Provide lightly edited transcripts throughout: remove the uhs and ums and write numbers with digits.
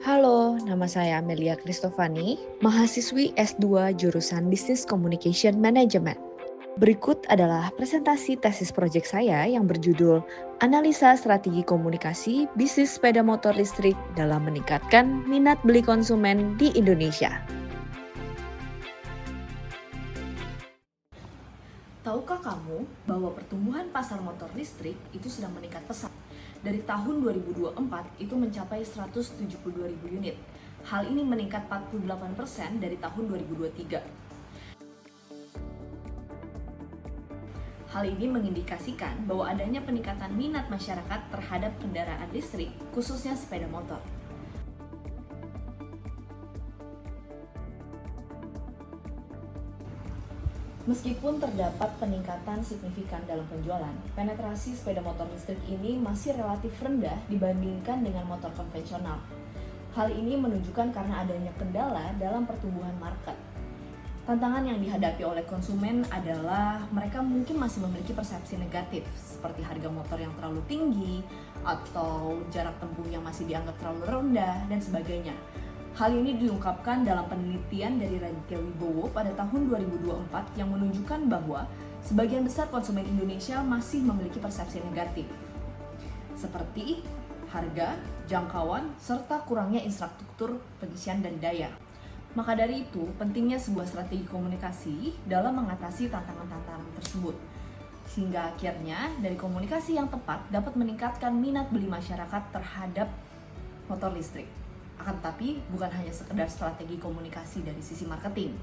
Halo, nama saya Amelia Cristofani, mahasiswi S2 jurusan Business Communication Management. Berikut adalah presentasi tesis proyek saya yang berjudul Analisa Strategi Komunikasi Bisnis Sepeda Motor Listrik dalam Meningkatkan Minat Beli Konsumen di Indonesia. Tahukah kamu bahwa pertumbuhan pasar motor listrik itu sedang meningkat pesat? Dari tahun 2024 itu mencapai 172.000 unit. Hal ini meningkat 48% dari tahun 2023. Hal ini mengindikasikan bahwa adanya peningkatan minat masyarakat terhadap kendaraan listrik, khususnya sepeda motor. Meskipun terdapat peningkatan signifikan dalam penjualan, penetrasi sepeda motor listrik ini masih relatif rendah dibandingkan dengan motor konvensional. Hal ini menunjukkan karena adanya kendala dalam pertumbuhan market. Tantangan yang dihadapi oleh konsumen adalah mereka mungkin masih memiliki persepsi negatif, seperti harga motor yang terlalu tinggi, atau jarak tempuh yang masih dianggap terlalu rendah, dan sebagainya. Hal ini diungkapkan dalam penelitian dari Raditya Wibowo pada tahun 2024 yang menunjukkan bahwa sebagian besar konsumen Indonesia masih memiliki persepsi negatif, seperti harga, jangkauan, serta kurangnya infrastruktur pengisian dan daya. Maka dari itu, pentingnya sebuah strategi komunikasi dalam mengatasi tantangan-tantangan tersebut, sehingga akhirnya dari komunikasi yang tepat dapat meningkatkan minat beli masyarakat terhadap motor listrik. Akan tetapi, bukan hanya sekedar strategi komunikasi dari sisi marketing.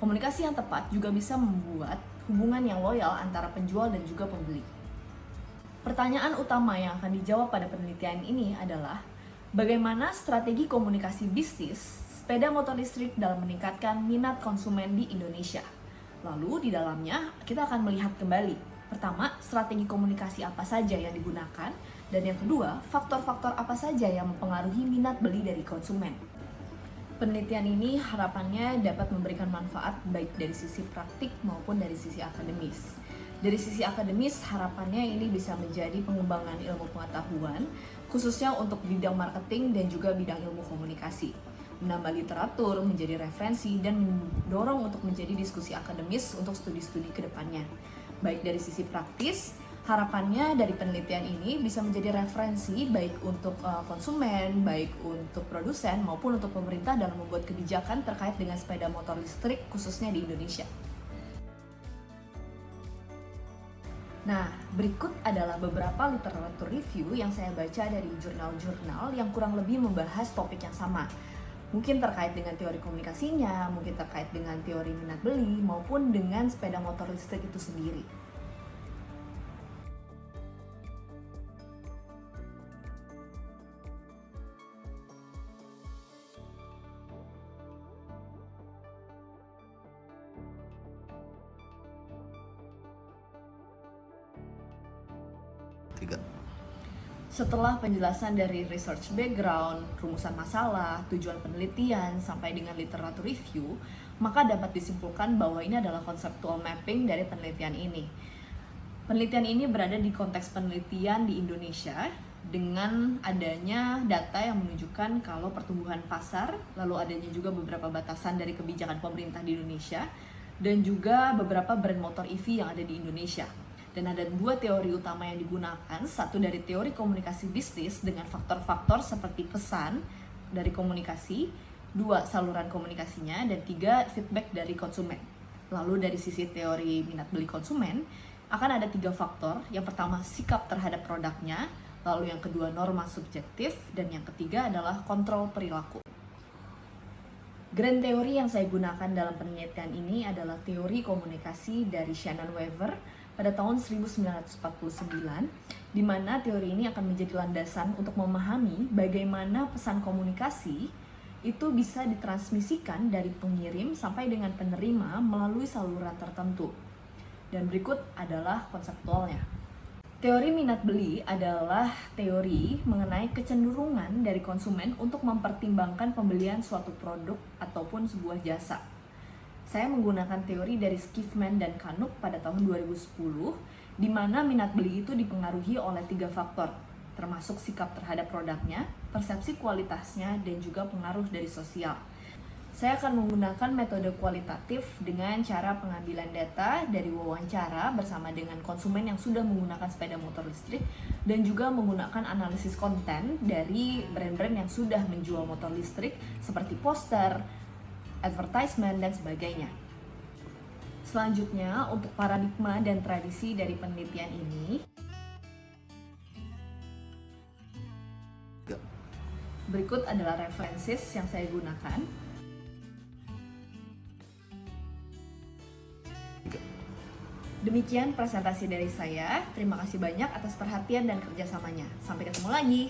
Komunikasi yang tepat juga bisa membuat hubungan yang loyal antara penjual dan juga pembeli. Pertanyaan utama yang akan dijawab pada penelitian ini adalah bagaimana strategi komunikasi bisnis sepeda motor listrik dalam meningkatkan minat konsumen di Indonesia. Lalu di dalamnya kita akan melihat kembali. Pertama, strategi komunikasi apa saja yang digunakan, dan yang kedua, faktor-faktor apa saja yang mempengaruhi minat beli dari konsumen. Penelitian ini harapannya dapat memberikan manfaat baik dari sisi praktik maupun dari sisi akademis. Dari sisi akademis, harapannya ini bisa menjadi pengembangan ilmu pengetahuan, khususnya untuk bidang marketing dan juga bidang ilmu komunikasi. Menambah literatur, menjadi referensi, dan mendorong untuk menjadi diskusi akademis untuk studi-studi ke depannya. Baik dari sisi praktis, harapannya dari penelitian ini bisa menjadi referensi baik untuk konsumen, baik untuk produsen, maupun untuk pemerintah dalam membuat kebijakan terkait dengan sepeda motor listrik khususnya di Indonesia. Nah, berikut adalah beberapa literatur review yang saya baca dari jurnal-jurnal yang kurang lebih membahas topik yang sama. Mungkin terkait dengan teori komunikasinya, mungkin terkait dengan teori minat beli, maupun dengan sepeda motor listrik itu sendiri. Setelah penjelasan dari research background, rumusan masalah, tujuan penelitian, sampai dengan literatur review, maka dapat disimpulkan bahwa ini adalah conceptual mapping dari penelitian ini. Penelitian ini berada di konteks penelitian di Indonesia dengan adanya data yang menunjukkan kalau pertumbuhan pasar, lalu adanya juga beberapa batasan dari kebijakan pemerintah di Indonesia, dan juga beberapa brand motor EV yang ada di Indonesia. Dan ada dua teori utama yang digunakan, satu dari teori komunikasi bisnis dengan faktor-faktor seperti pesan dari komunikasi, dua saluran komunikasinya, dan tiga feedback dari konsumen. Lalu dari sisi teori minat beli konsumen, akan ada tiga faktor. Yang pertama, sikap terhadap produknya, lalu yang kedua, norma subjektif, dan yang ketiga adalah kontrol perilaku. Grand teori yang saya gunakan dalam penelitian ini adalah teori komunikasi dari Shannon Weaver pada tahun 1949, di mana teori ini akan menjadi landasan untuk memahami bagaimana pesan komunikasi itu bisa ditransmisikan dari pengirim sampai dengan penerima melalui saluran tertentu. Dan berikut adalah konseptualnya. Teori minat beli adalah teori mengenai kecenderungan dari konsumen untuk mempertimbangkan pembelian suatu produk ataupun sebuah jasa. Saya menggunakan teori dari Schiffman dan Canuck pada tahun 2010, di mana minat beli itu dipengaruhi oleh tiga faktor, termasuk sikap terhadap produknya, persepsi kualitasnya, dan juga pengaruh dari sosial. Saya akan menggunakan metode kualitatif dengan cara pengambilan data dari wawancara bersama dengan konsumen yang sudah menggunakan sepeda motor listrik dan juga menggunakan analisis konten dari brand-brand yang sudah menjual motor listrik seperti poster, advertisement, dan sebagainya. Selanjutnya, untuk paradigma dan tradisi dari penelitian ini, berikut adalah references yang saya gunakan. Demikian presentasi dari saya. Terima kasih banyak atas perhatian dan kerjasamanya. Sampai ketemu lagi.